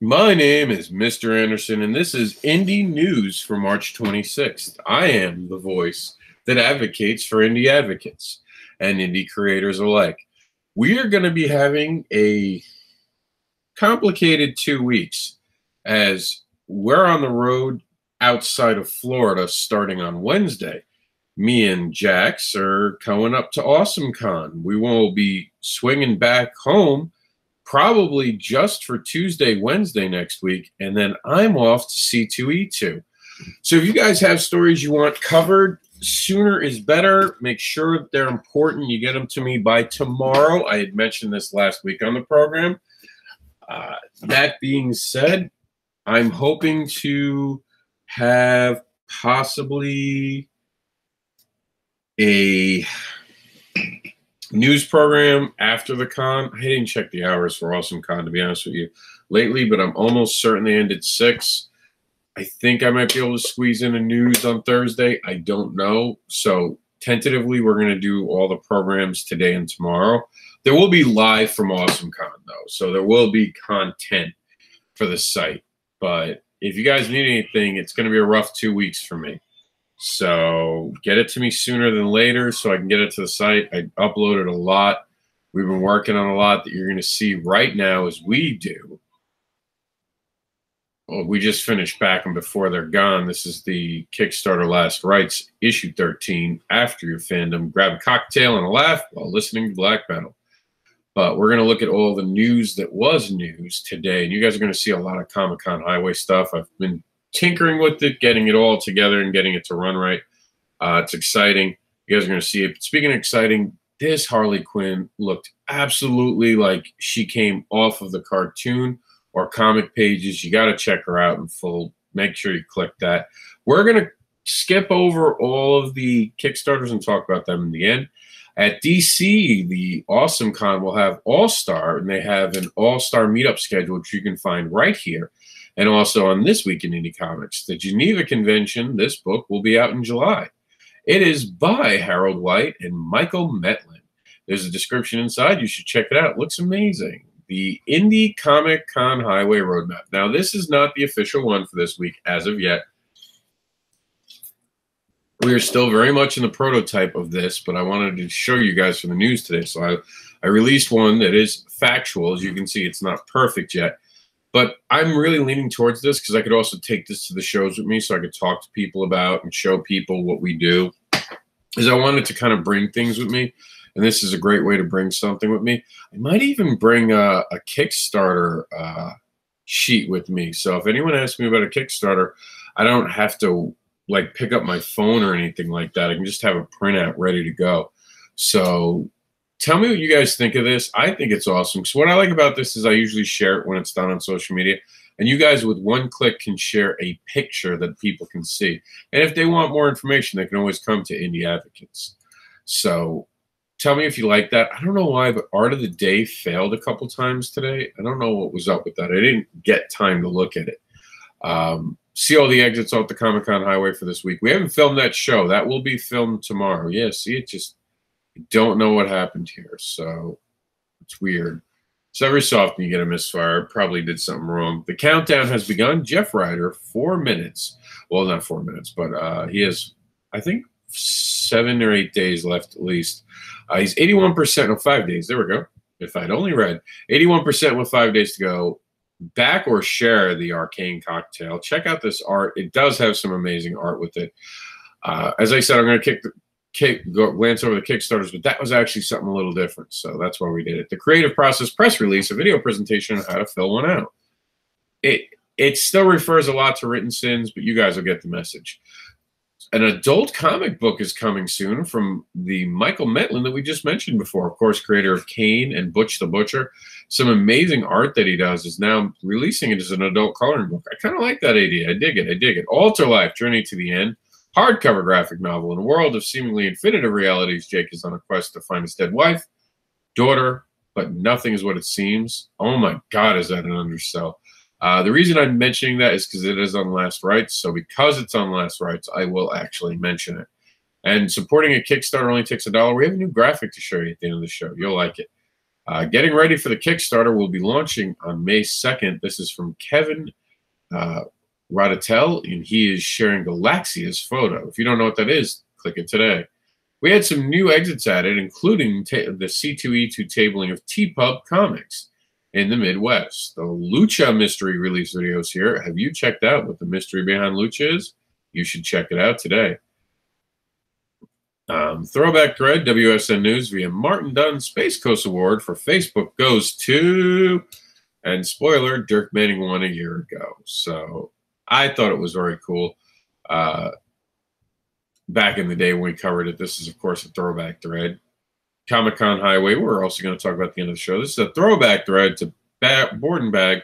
My name is Mr. Anderson, and this is Indie News for March 26th. I am the voice that advocates for indie advocates and indie creators alike. We are going to be having a complicated 2 weeks as we're on the road outside of Florida starting on Wednesday. Me and Jax are going up to AwesomeCon. We will be swinging back home probably just for Tuesday, Wednesday next week, and then I'm off to C2E2. So if you guys have stories you want covered, sooner is better. Make sure they're important. You get them to me by tomorrow. I had mentioned this last week on the program. That being said, I'm hoping to have possibly a news program after the con. I didn't check the hours for AwesomeCon, to be honest with you, lately, but I'm almost certain they end at 6. I think I might be able to squeeze in a news on Thursday. I don't know. So tentatively, we're going to do all the programs today and tomorrow. There will be live from AwesomeCon, though, so there will be content for the site. But if you guys need anything, it's going to be a rough 2 weeks for me. So get it to me sooner than later so I can get it to the site. I uploaded a lot. We've been working on a lot that you're going to see right now as we do. Well, we just finished back and before they're gone. This is the Kickstarter Last Rites, issue 13. After your fandom, grab a cocktail and a laugh while listening to Black Metal. But we're going to look at all the news that was news today. And you guys are going to see a lot of Comic-Con Highway stuff. I've been tinkering with it, getting it all together and getting it to run right. It's exciting. You guys are going to see it. Speaking of exciting, this Harley Quinn looked absolutely like she came off of the cartoon or comic pages. You got to check her out in full. Make sure you click that. We're going to skip over all of the Kickstarters and talk about them in the end. At DC, the AwesomeCon will have All-Star, and they have an All-Star meetup schedule, which you can find right here. And also on This Week in Indie Comics, the Geneva Convention, this book will be out in July. It is by Harold White and Michael Metlin. There's a description inside. You should check it out. It looks amazing. The Indie Comic Con Highway Roadmap. Now, this is not the official one for this week as of yet. We are still very much in the prototype of this, but I wanted to show you guys for the news today. So I released one that is factual. As you can see, it's not perfect yet. But I'm really leaning towards this because I could also take this to the shows with me so I could talk to people about and show people what we do. Because I wanted to kind of bring things with me, and this is a great way to bring something with me. I might even bring a Kickstarter sheet with me. So if anyone asks me about a Kickstarter, I don't have to like pick up my phone or anything like that. I can just have a printout ready to go. So tell me what you guys think of this. I think it's awesome. So what I like about this is I usually share it when it's done on social media. And you guys with one click can share a picture that people can see. And if they want more information, they can always come to Indie Advocates. So tell me if you like that. I don't know why, but Art of the Day failed a couple times today. I don't know what was up with that. I didn't get time to look at it. See all the exits off the Comic-Con Highway for this week. We haven't filmed that show. That will be filmed tomorrow. Yeah, see, it just... don't know what happened here, so it's weird. So every so often you get a misfire. Probably did something wrong. The countdown has begun. Jeff Ryder, 4 minutes. Well, not 4 minutes, but he has, I think, 7 or 8 days left at least. He's 81%. No, 5 days. There we go. If I'd only read. 81% with 5 days to go. Back or share the Arcane Cocktail. Check out this art. It does have some amazing art with it. As I said, I'm going to glance over the Kickstarters, but that was actually something a little different. So that's why we did it. The Creative Process press release, a video presentation on how to fill one out. It still refers a lot to written sins, but you guys will get the message. An adult comic book is coming soon from the Michael Metlin that we just mentioned before. Of course, creator of Kane and Butch the Butcher. Some amazing art that he does is now releasing it as an adult coloring book. I kind of like that idea. I dig it. I dig it. Alter Life, Journey to the End. Hardcover graphic novel. In a world of seemingly infinitive realities, Jake is on a quest to find his dead wife, daughter, but nothing is what it seems. Oh my God, is that an undersell? The reason I'm mentioning that is because it is on Last Rites. So because it's on Last Rites, I will actually mention it. And supporting a Kickstarter only takes $1. We have a new graphic to show you at the end of the show. You'll like it. Getting ready for the Kickstarter will be launching on May 2nd. This is from Kevin Radatel, and he is sharing Galaxia's photo. If you don't know what that is, click it today. We had some new exits added, including the C2E2 tabling of T-Pub comics in the Midwest. The Lucha mystery release videos here. Have you checked out what the mystery behind Lucha is? You should check it out today. Throwback thread, WSN News via Martin Dunn Space Coast Award for Facebook goes to, and spoiler, Dirk Manning won a year ago. So I thought it was very cool. Back in the day when we covered it, this is, of course, a throwback thread. Comic-Con Highway, we're also going to talk about at the end of the show. This is a throwback thread to Board and Bag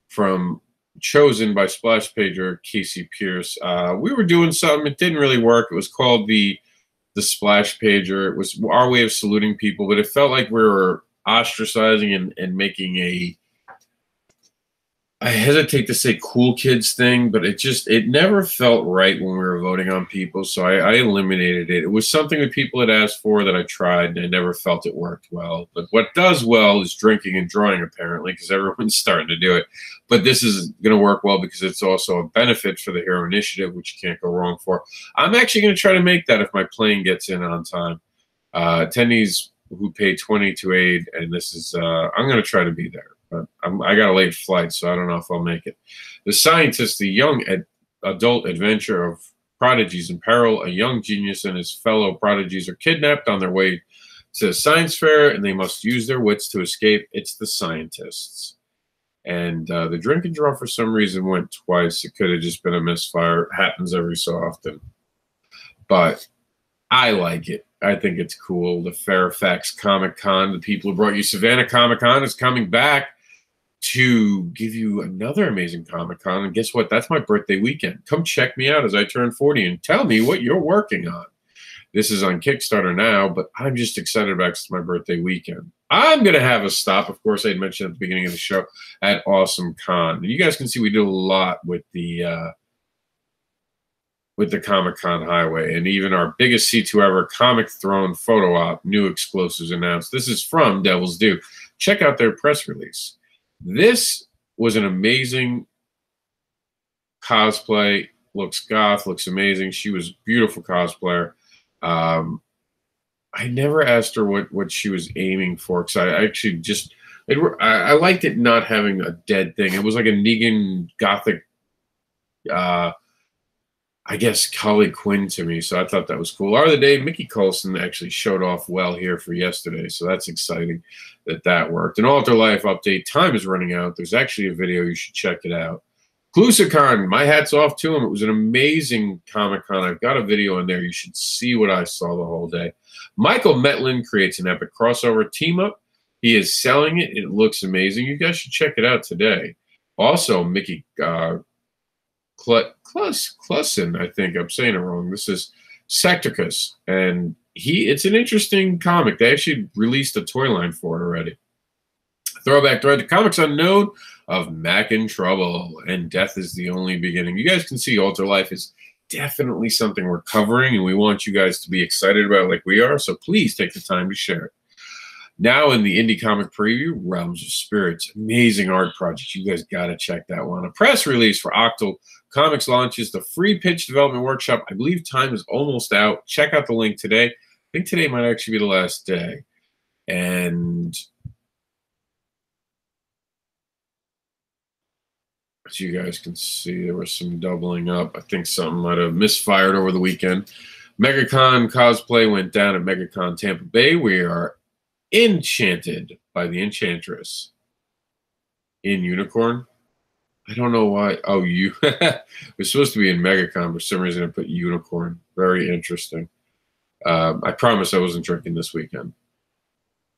from chosen by Splash Pager Casey Pierce. We were doing something. It didn't really work. It was called the Splash Pager. It was our way of saluting people, but it felt like we were ostracizing and making a, I hesitate to say cool kids thing, but it never felt right when we were voting on people, so I eliminated it. It was something that people had asked for that I tried, and I never felt it worked well. But what does well is drinking and drawing, apparently, because everyone's starting to do it. But this is going to work well because it's also a benefit for the Hero Initiative, which you can't go wrong for. I'm actually going to try to make that if my plane gets in on time. Attendees who pay $20 to aid, and this is I'm going to try to be there. But I got a late flight, so I don't know if I'll make it. The Scientist, the young adult adventure of prodigies in peril. A young genius and his fellow prodigies are kidnapped on their way to a science fair, and they must use their wits to escape. It's the Scientists. And the drink and draw, for some reason, went twice. It could have just been a misfire. It happens every so often. But I like it. I think it's cool. The Fairfax Comic Con, the people who brought you Savannah Comic Con, is coming back to give you another amazing Comic Con. And guess what? That's my birthday weekend. Come check me out as I turn 40 and tell me what you're working on. This is on Kickstarter now, but I'm just excited about it 'cause it's my birthday weekend. I'm going to have a stop. Of course, I had mentioned at the beginning of the show at Awesome Con. And you guys can see we did a lot with the Comic-Con Highway, and even our biggest C2 ever, Comic Throne photo op, new exclusives announced. This is from Devil's Due. Check out their press release. This was an amazing cosplay. Looks goth, looks amazing. She was a beautiful cosplayer. I never asked her what she was aiming for, because I actually just, I liked it not having a dead thing. It was like a Negan gothic, I guess, Harley Quinn to me, so I thought that was cool. Art of the day, Mickey Colson actually showed off well here for yesterday, so that's exciting that worked. An Alter Life update. Time is running out. There's actually a video. You should check it out. Clusicon, my hat's off to him. It was an amazing Comic-Con. I've got a video in there. You should see what I saw the whole day. Michael Metlin creates an epic crossover team-up. He is selling it. It looks amazing. You guys should check it out today. Also, Mickey Klussen, I think I'm saying it wrong. This is Secticus, and it's an interesting comic. They actually released a toy line for it already. Throwback thread to Comics Unknown of Mac in Trouble, and Death is the Only Beginning. You guys can see Alter Life is definitely something we're covering, and we want you guys to be excited about it like we are, so please take the time to share it. Now in the indie comic preview, Realms of Spirits. Amazing art project. You guys got to check that one. A press release for Octal Comics launches the free pitch development workshop. I believe time is almost out. Check out the link today. I think today might actually be the last day. And as you guys can see, there was some doubling up. I think something might have misfired over the weekend. MegaCon cosplay went down at MegaCon Tampa Bay. We are enchanted by the Enchantress in Unicorn. I don't know why. Oh, you. It was supposed to be in MegaCon. For some reason, I put Unicorn. Very interesting. I promise I wasn't drinking this weekend.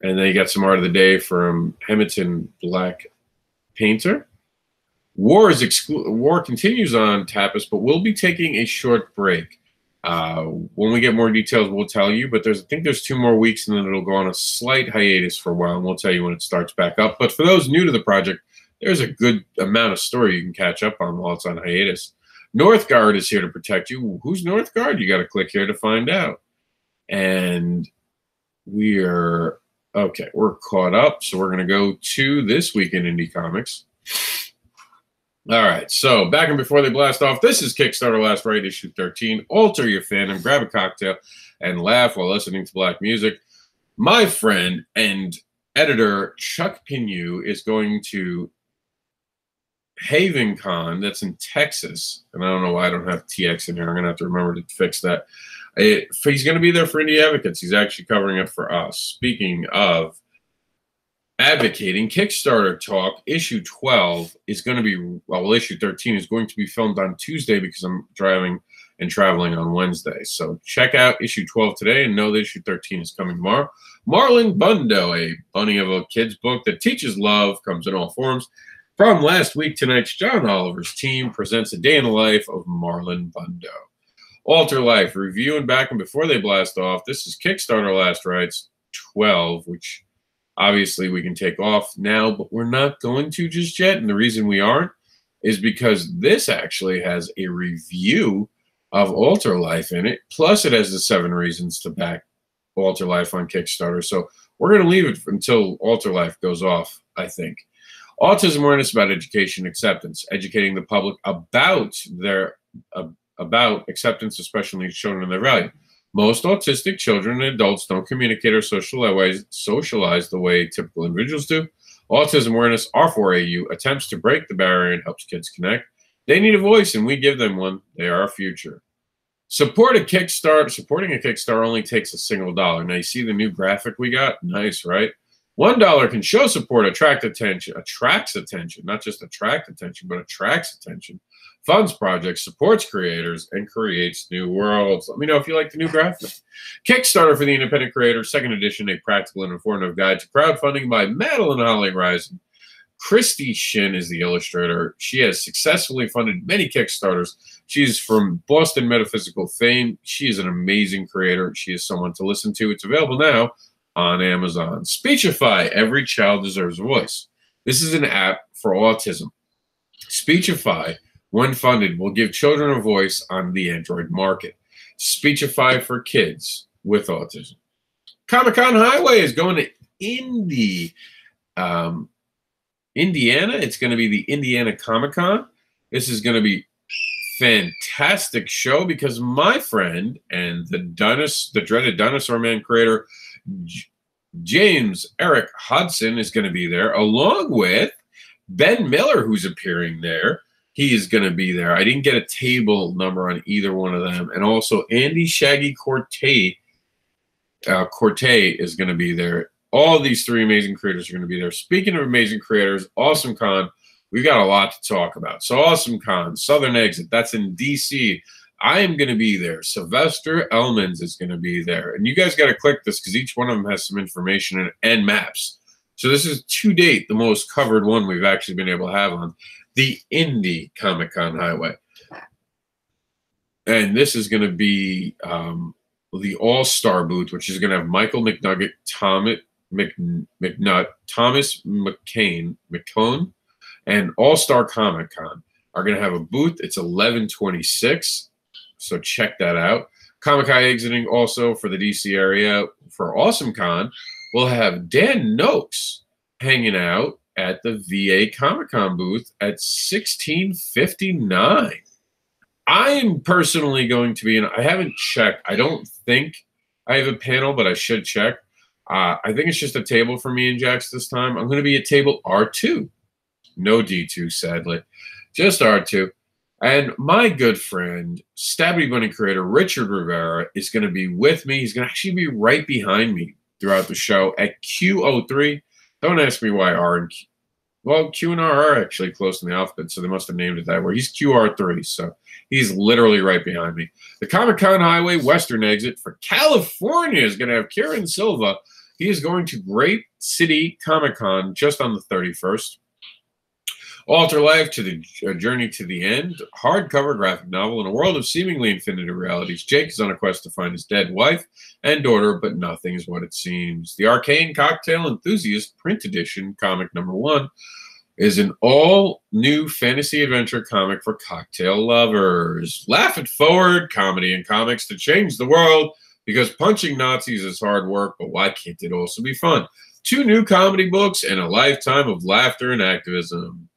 And then you got some art of the day from Hamilton Black Painter. War continues on Tapas, but we'll be taking a short break. When we get more details, we'll tell you. But I think there's 2 more weeks, and then it'll go on a slight hiatus for a while, and we'll tell you when it starts back up. But for those new to the project, there's a good amount of story you can catch up on while it's on hiatus. Northgard is here to protect you. Who's Northgard? You got to click here to find out. And we are Okay, we're caught up, so we're going to go to this week in indie comics. All right, so back and before they blast off, this is Kickstarter Last Right, issue 13. Alter your fandom, grab a cocktail, and laugh while listening to black music. My friend and editor Chuck Pinu is going to Haven Con, that's in Texas, and I don't know why I don't have TX in here. I'm going to have to remember to fix that. He's going to be there for Indie Advocates. He's actually covering it for us. Speaking of advocating, Kickstarter Talk, issue 12 is going to be, well, issue 13 is going to be filmed on Tuesday because I'm driving and traveling on Wednesday. So check out issue 12 today and know that issue 13 is coming tomorrow. Marlon Bundo, a bunny of a kid's book that teaches love, comes in all forms. From last week, tonight's John Oliver's team presents a day in the life of Marlon Bundo. Alter Life, review and back and before they blast off. This is Kickstarter Last Rights 12, which obviously we can take off now, but we're not going to just yet. And the reason we aren't is because this actually has a review of Alter Life in it. Plus it has the 7 reasons to back Alter Life on Kickstarter. So we're going to leave it until Alter Life goes off, I think. Autism awareness about education acceptance, educating the public about acceptance, especially children and their value. Most autistic children and adults don't communicate or socialize the way typical individuals do. Autism Awareness, R4AU, attempts to break the barrier and helps kids connect. They need a voice, and we give them one. They are our future. Supporting a Kickstarter only takes a single dollar. Now, you see the new graphic we got? Nice, right? $1 can show support, attracts attention, not just attract attention, but attracts attention, funds projects, supports creators, and creates new worlds. Let me know if you like the new graphic. Kickstarter for the Independent Creator, 2nd edition, a practical and informative guide to crowdfunding by Madeline Holly Rising. Christy Shin is the illustrator. She has successfully funded many Kickstarters. She's from Boston Metaphysical fame. She is an amazing creator. She is someone to listen to. It's available now on Amazon. Speechify, every child deserves a voice. This is an app for autism. Speechify, when funded, will give children a voice on the Android market. Speechify for kids with autism. Comic-Con Highway is going to Indiana. It's going to be the Indiana Comic-Con. This is going to be fantastic show because my friend and the dreaded Dinosaur Man creator, James Eric Hudson, is going to be there, along with Ben Miller, who's appearing there. He is going to be there. I didn't get a table number on either one of them. And also Andy Shaggy Corte is going to be there. All these 3 amazing creators are going to be there. Speaking of amazing creators, Awesome Con, we've got a lot to talk about. So Awesome Con, Southern Exit, that's in D.C. I am going to be there. Sylvester Elmans is going to be there. And you guys got to click this because each one of them has some information and maps. So this is to date the most covered one we've actually been able to have on the Indie Comic-Con Highway. And this is going to be the All-Star booth, which is going to have Michael McNugget, Thomas McCone, and All-Star Comic-Con are going to have a booth. It's 11/26. So check that out. Comic-Con exiting also for the DC area for Awesome Con. We'll have Dan Noakes hanging out at the VA Comic-Con booth at 1659. I'm personally going to be in. I haven't checked. I don't think I have a panel, but I should check. I think it's just a table for me and Jax this time. I'm going to be at table R2. No D2, sadly. Just R2. And my good friend, Stabby Bunny creator Richard Rivera is going to be with me. He's going to actually be right behind me throughout the show at Q03. Don't ask me why R and Q. Well, Q and R are actually close in the alphabet, so they must have named it that way. He's QR3, so he's literally right behind me. The Comic-Con Highway Western exit for California is going to have Kieran Silva. He is going to Grape City Comic-Con just on the 31st. Alter Life to the Journey to the End, hardcover graphic novel. In a world of seemingly infinite realities, Jake is on a quest to find his dead wife and daughter, but nothing is what it seems. The Arcane Cocktail Enthusiast print edition, comic number 1, is an all-new fantasy adventure comic for cocktail lovers. Laugh it forward, comedy and comics to change the world. Because punching Nazis is hard work, but why can't it also be fun? 2 new comedy books and a lifetime of laughter and activism.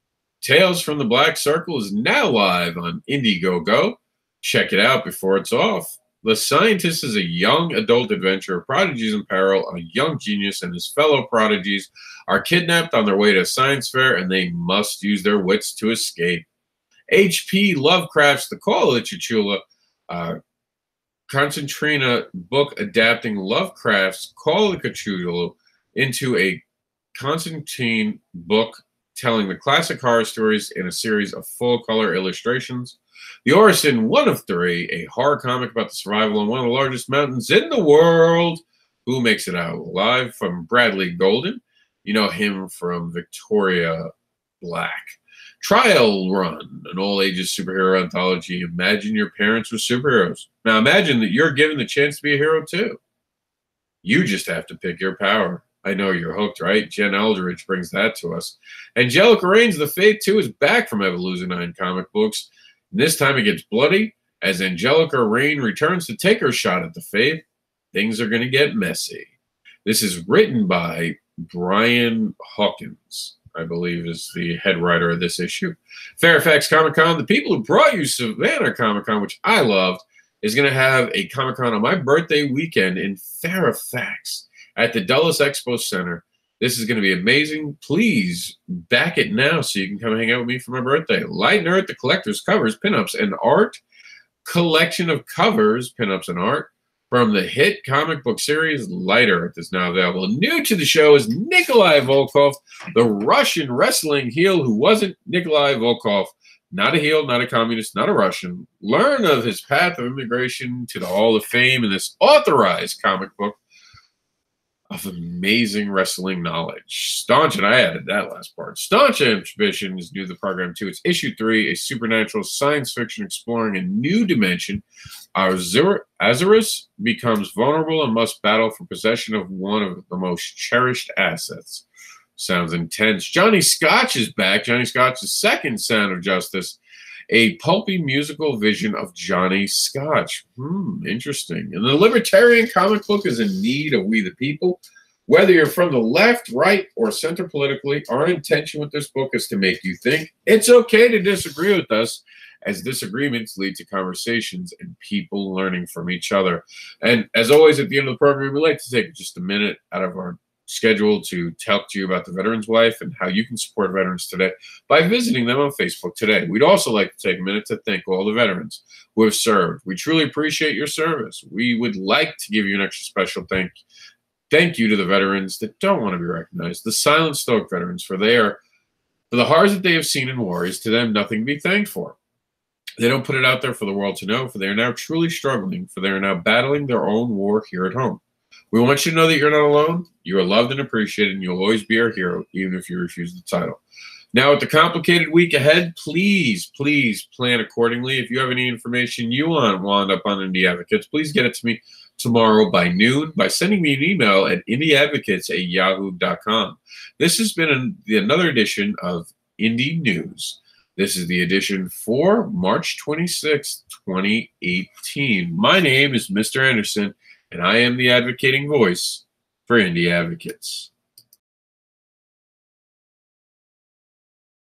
Tales from the Black Circle is now live on Indiegogo. Check it out before it's off. The Scientist is a young adult adventure of prodigies in peril. A young genius and his fellow prodigies are kidnapped on their way to a science fair, and they must use their wits to escape. H.P. Lovecraft's The Call of the Chicxulub, Concertina book adapting Lovecraft's Call of the Cthulhu into a Constantine book telling the classic horror stories in a series of full-color illustrations. The Orison 1 of 3, a horror comic about the survival on one of the largest mountains in the world. Who makes it out alive? From Bradley Golden. You know him from Victoria Black. Trial Run, an all-ages superhero anthology. Imagine your parents were superheroes. Now imagine that you're given the chance to be a hero too. You just have to pick your power. I know you're hooked, right? Jen Eldridge brings that to us. Angelica Reigns' The Faith 2 is back from Evolution comic books. And this time it gets bloody. As Angelica Reigns returns to take her shot at the Faith, things are going to get messy. This is written by Brian Hawkins, I believe is the head writer of this issue. Fairfax Comic-Con, the people who brought you Savannah Comic-Con, which I loved, is going to have a Comic-Con on my birthday weekend in Fairfax at the Dulles Expo Center. This is going to be amazing. Please back it now so you can come hang out with me for my birthday. Light Nerd, the collector's covers, pinups, and art collection of covers, pinups, and art from the hit comic book series Light Earth is now available. New to the show is Nikolai Volkov, the Russian wrestling heel who wasn't Nikolai Volkov. Not a heel, not a communist, not a Russian. Learn of his path of immigration to the Hall of Fame in this authorized comic book of amazing wrestling knowledge. Staunch, and I added that last part. Staunch Ambition is new to the program too. It's issue 3, a supernatural science fiction exploring a new dimension. Azarus becomes vulnerable and must battle for possession of one of the most cherished assets. Sounds intense. Johnny Scotch is back. Johnny Scotch's second Sound of Justice, a pulpy musical vision of Johnny Scotch. Interesting. And the Libertarian comic book is in need of We the People. Whether you're from the left, right, or center politically, our intention with this book is to make you think it's okay to disagree with us, as disagreements lead to conversations and people learning from each other. And as always, at the end of the program, we like to take just a minute out of our schedule to talk to you about the Veterans Life and how you can support veterans today by visiting them on Facebook today. We'd also like to take a minute to thank all the veterans who have served. We truly appreciate your service. We would like to give you an extra special thank you to the veterans that don't want to be recognized, the silent stoic veterans, for the horrors that they have seen in war is to them nothing to be thanked for. They don't put it out there for the world to know, for they are now truly struggling, for they are now battling their own war here at home. We want you to know that you're not alone. You are loved and appreciated, and you'll always be our hero, even if you refuse the title. Now, with the complicated week ahead, please plan accordingly. If you have any information you want wound up on Indie Advocates, please get it to me tomorrow by noon by sending me an email at indieadvocates@yahoo.com. This has been another edition of Indie News. This is the edition for March 26, 2018. My name is Mr. Anderson, and I am the advocating voice for Indie Advocates.